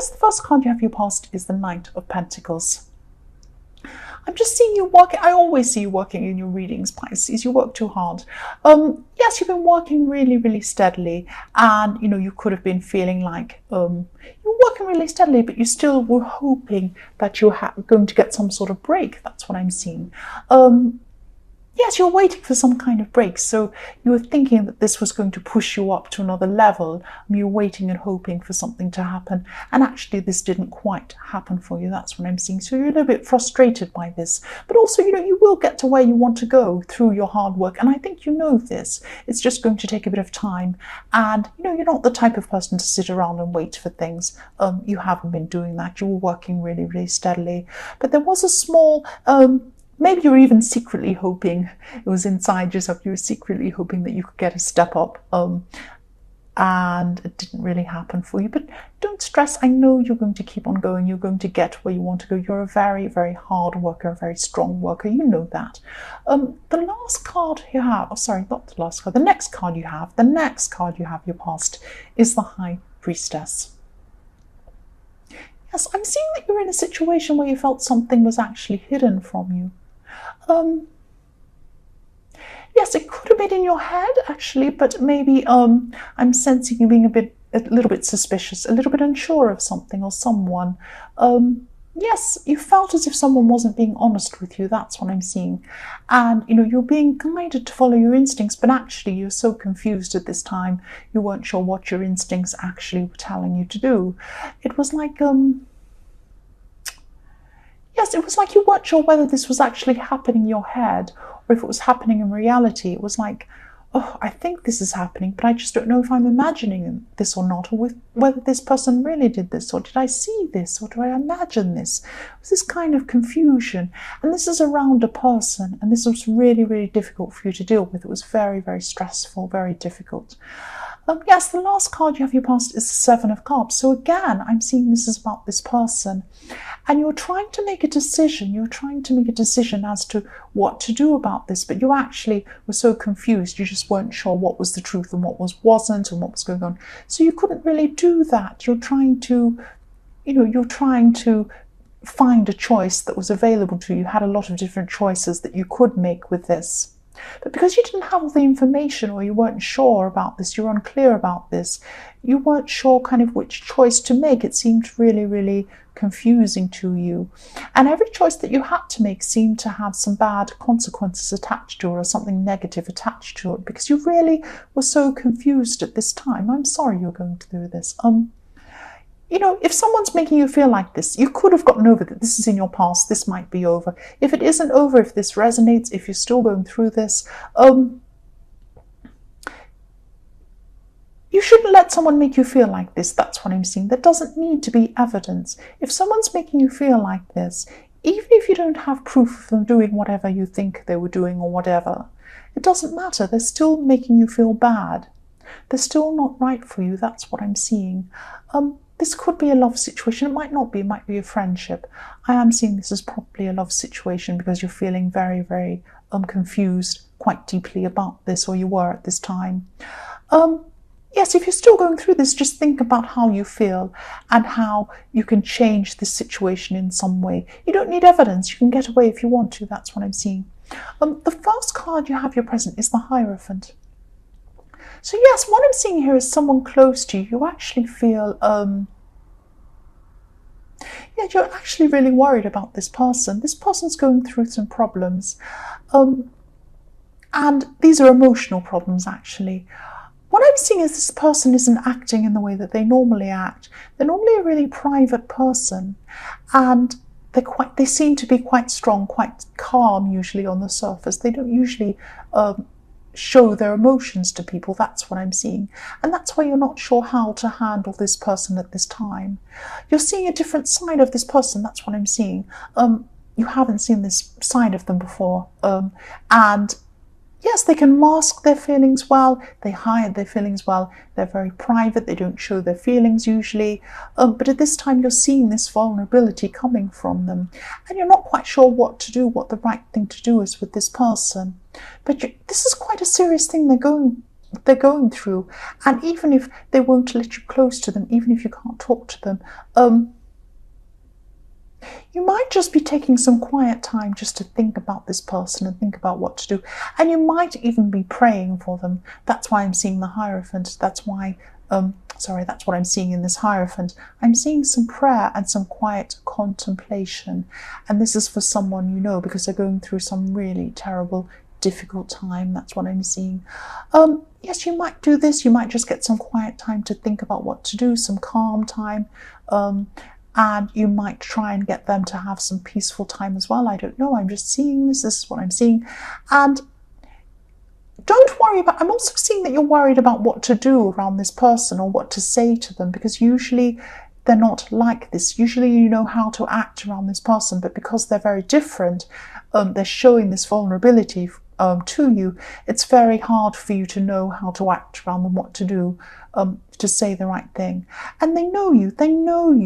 yes, the first card you have your past is the Knight of Pentacles. I'm just seeing you working. I always see you working in your readings, Pisces. You work too hard. Yes, you've been working really, really steadily, and you could have been feeling like you're working really steadily, but you still were hoping that you're going to get some sort of break. That's what I'm seeing. Yes, you're waiting for some kind of break. So you were thinking that this was going to push you up to another level. You're waiting and hoping for something to happen. And actually, this didn't quite happen for you. That's what I'm seeing. So you're a little bit frustrated by this. But also, you will get to where you want to go through your hard work. And I think you know this. It's just going to take a bit of time. And, you're not the type of person to sit around and wait for things. You haven't been doing that. You were working really, really steadily. But there was a small... maybe you're even secretly hoping, it was inside yourself, you were secretly hoping that you could get a step up, and it didn't really happen for you. But don't stress, I know you're going to keep on going, you're going to get where you want to go. You're a very, very hard worker, a very strong worker, you know that. The last card you have, not the last card, the next card you have your past is the High Priestess. Yes, I'm seeing that you're in a situation where you felt something was actually hidden from you. Yes, it could have been in your head actually, but maybe I'm sensing you being a little bit suspicious, a little bit unsure of something or someone. Yes, you felt as if someone wasn't being honest with you. That's what I'm seeing. And you're being guided to follow your instincts, but actually you're so confused at this time. You weren't sure what your instincts actually were telling you to do. It was like yes, it was like you weren't sure whether this was actually happening in your head or if it was happening in reality. It was like, oh, I think this is happening, but I just don't know if I'm imagining this or not, or whether this person really did this, or did I see this, or do I imagine this? It was this kind of confusion. And this is around a person, and this was really, really difficult for you to deal with. It was very, very stressful, very difficult. Yes, the last card you have your past is the Seven of Cups. So again, I'm seeing this is about this person. And you're trying to make a decision. You're trying to make a decision as to what to do about this. But you actually were so confused. You just weren't sure what was the truth and what wasn't and what was going on. So you couldn't really do that. You're trying to, find a choice that was available to you. You had a lot of different choices that you could make with this. But because you didn't have all the information, or you weren't sure about this, you were unclear about this, you weren't sure kind of which choice to make. It seemed really, really confusing to you. And every choice that you had to make seemed to have some bad consequences attached to it, or something negative attached to it, because you really were so confused at this time. I'm sorry you're going through this. If someone's making you feel like this, you could have gotten over that. This is in your past. This might be over. If it isn't over, if this resonates, if you're still going through this, you shouldn't let someone make you feel like this. That's what I'm seeing. There doesn't need to be evidence. If someone's making you feel like this, even if you don't have proof of them doing whatever you think they were doing or whatever, it doesn't matter. They're still making you feel bad. They're still not right for you. That's what I'm seeing. This could be a love situation. It might not be. It might be a friendship. I am seeing this as probably a love situation because you're feeling very, very confused quite deeply about this, or you were at this time. Yes, if you're still going through this, just think about how you feel and how you can change this situation in some way. You don't need evidence. You can get away if you want to. That's what I'm seeing. The first card you have your present is the Hierophant. So yes, what I'm seeing here is someone close to you. You actually feel, you're actually really worried about this person. This person's going through some problems. And these are emotional problems, actually. What I'm seeing is this person isn't acting in the way that they normally act. They're normally a really private person. And they seem to be quite strong, quite calm, usually on the surface. They don't usually show their emotions to people. That's what I'm seeing. And that's why you're not sure how to handle this person at this time. You're seeing a different side of this person. That's what I'm seeing. You haven't seen this side of them before. And yes, they can mask their feelings well. They hide their feelings well. They're very private. They don't show their feelings usually. But at this time, you're seeing this vulnerability coming from them. And you're not quite sure what to do, what the right thing to do is with this person. But this is quite a serious thing they're going they're going through. And even if they won't let you close to them, even if you can't talk to them, you might just be taking some quiet time just to think about this person and think about what to do. And you might even be praying for them. That's why I'm seeing the Hierophant. That's why, that's what I'm seeing in this Hierophant. I'm seeing some prayer and some quiet contemplation. And this is for someone you know, because they're going through some really terrible, difficult time. That's what I'm seeing. Yes, you might do this. You might just get some quiet time to think about what to do, some calm time. And you might try and get them to have some peaceful time as well. I don't know. I'm just seeing this. This is what I'm seeing. And don't worry about, I'm also seeing that you're worried about what to do around this person or what to say to them, because usually they're not like this. Usually you know how to act around this person, but because they're very different, they're showing this vulnerability to you. It's very hard for you to know how to act around them, what to do, to say the right thing. And they know you, they know,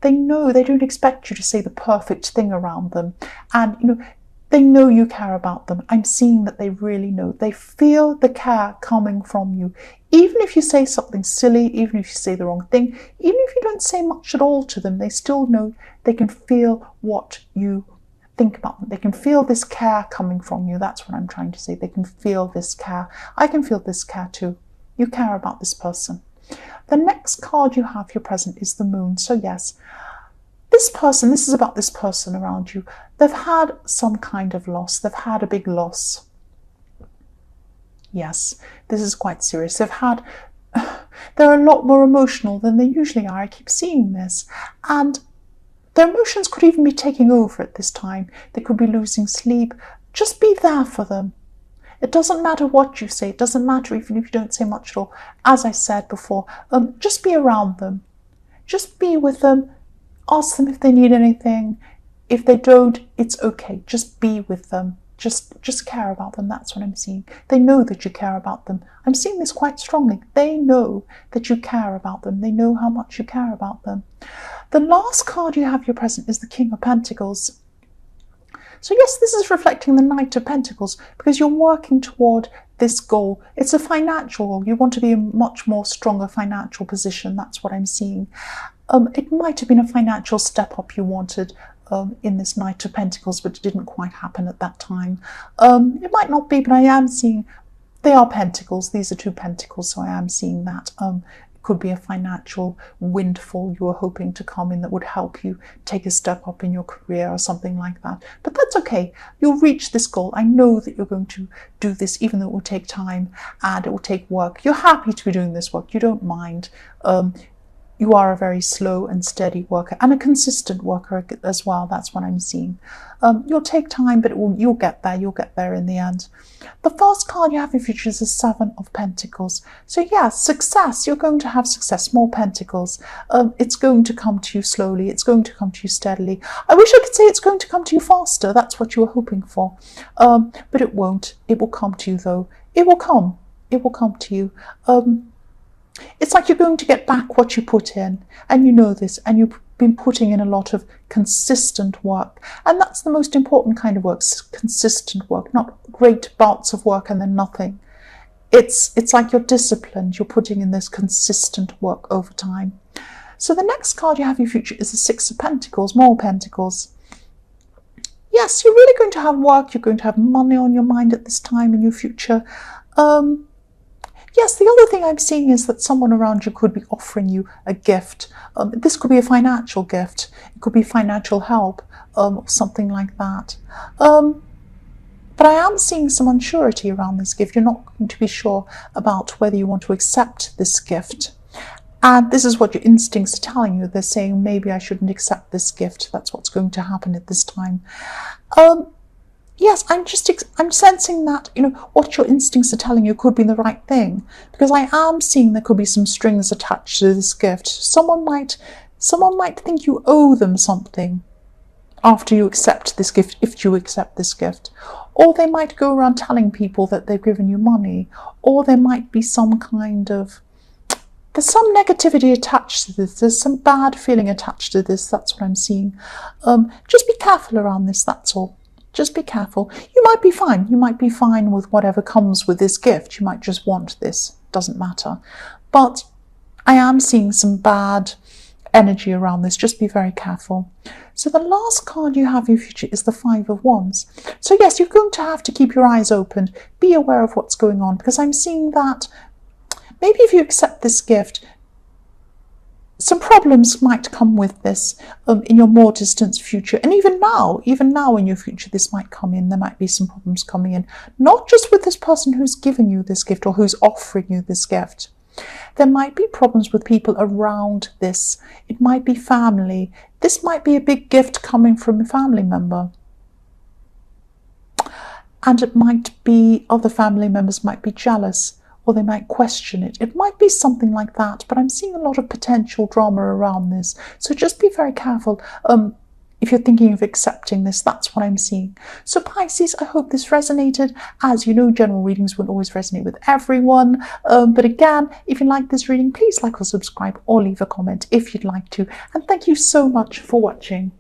they don't expect you to say the perfect thing around them. And, you know, they know you care about them. I'm seeing that they really know. They feel the care coming from you. Even if you say something silly, even if you say the wrong thing, even if you don't say much at all to them, they still know, they can feel what you think about them. They can feel this care coming from you. That's what I'm trying to say. They can feel this care. I can feel this care too. You care about this person. The next card you have, your present, is the Moon. So yes, this person, this is about this person around you. They've had some kind of loss. They've had a big loss. Yes, this is quite serious. They're a lot more emotional than they usually are. I keep seeing this. And their emotions could even be taking over at this time. They could be losing sleep. Just be there for them. It doesn't matter what you say. It doesn't matter even if you don't say much at all. As I said before, just be around them. Just be with them. Ask them if they need anything. If they don't, it's okay. Just be with them. Just care about them. That's what I'm seeing. They know that you care about them. I'm seeing this quite strongly. They know that you care about them. They know how much you care about them. The last card you have, your present, is the King of Pentacles. So yes, this is reflecting the Knight of Pentacles, because you're working toward this goal. It's a financial goal. You want to be in a much more stronger financial position. That's what I'm seeing. It might have been a financial step up you wanted in this Knight of Pentacles, but it didn't quite happen at that time. It might not be, but I am seeing they are pentacles. These are two pentacles, so I am seeing that. Could be a financial windfall you were hoping to come in that would help you take a step up in your career or something like that. But that's okay. You'll reach this goal. I know that you're going to do this, even though it will take time and it will take work. You're happy to be doing this work. You don't mind. You are a very slow and steady worker and a consistent worker as well. That's what I'm seeing. You'll take time, but you'll get there. You'll get there in the end. The first card you have in future is the Seven of Pentacles. So yeah, success. You're going to have success. More pentacles. It's going to come to you slowly. It's going to come to you steadily. I wish I could say it's going to come to you faster. That's what you were hoping for. But it won't. It will come to you though. It will come. It will come to you. It's like you're going to get back what you put in, and you know this, and you've been putting in a lot of consistent work. And that's the most important kind of work, consistent work, not great bouts of work and then nothing. It's like you're disciplined, you're putting in this consistent work over time. So the next card you have in your future is the Six of Pentacles, more pentacles. Yes, you're really going to have work, you're going to have money on your mind at this time in your future. Yes, the other thing I'm seeing is that someone around you could be offering you a gift. This could be a financial gift. It could be financial help, or something like that. But I am seeing some unsurety around this gift. You're not going to be sure about whether you want to accept this gift. And this is what your instincts are telling you. They're saying, maybe I shouldn't accept this gift. That's what's going to happen at this time. Yes, I'm sensing that, you know, what your instincts are telling you could be the right thing, because I am seeing there could be some strings attached to this gift. Someone might think you owe them something after you accept this gift, if you accept this gift. Or they might go around telling people that they've given you money, or there might be some kind of, there's some negativity attached to this. There's some bad feeling attached to this. That's what I'm seeing. Just be careful around this, that's all. Just be careful. You might be fine. You might be fine with whatever comes with this gift. You might just want this. Doesn't matter. But I am seeing some bad energy around this. Just be very careful. So the last card you have in your future is the Five of Wands. So yes, you're going to have to keep your eyes open. Be aware of what's going on, because I'm seeing that maybe if you accept this gift, some problems might come with this in your more distant future. And even now in your future, this might come in. There might be some problems coming in, not just with this person who's giving you this gift or who's offering you this gift. There might be problems with people around this. It might be family. This might be a big gift coming from a family member. And it might be other family members might be jealous, or they might question it. It might be something like that, but I'm seeing a lot of potential drama around this. So just be very careful. If you're thinking of accepting this, that's what I'm seeing. So Pisces, I hope this resonated. As you know, general readings won't always resonate with everyone. But again, if you like this reading, please like or subscribe or leave a comment if you'd like to. And thank you so much for watching.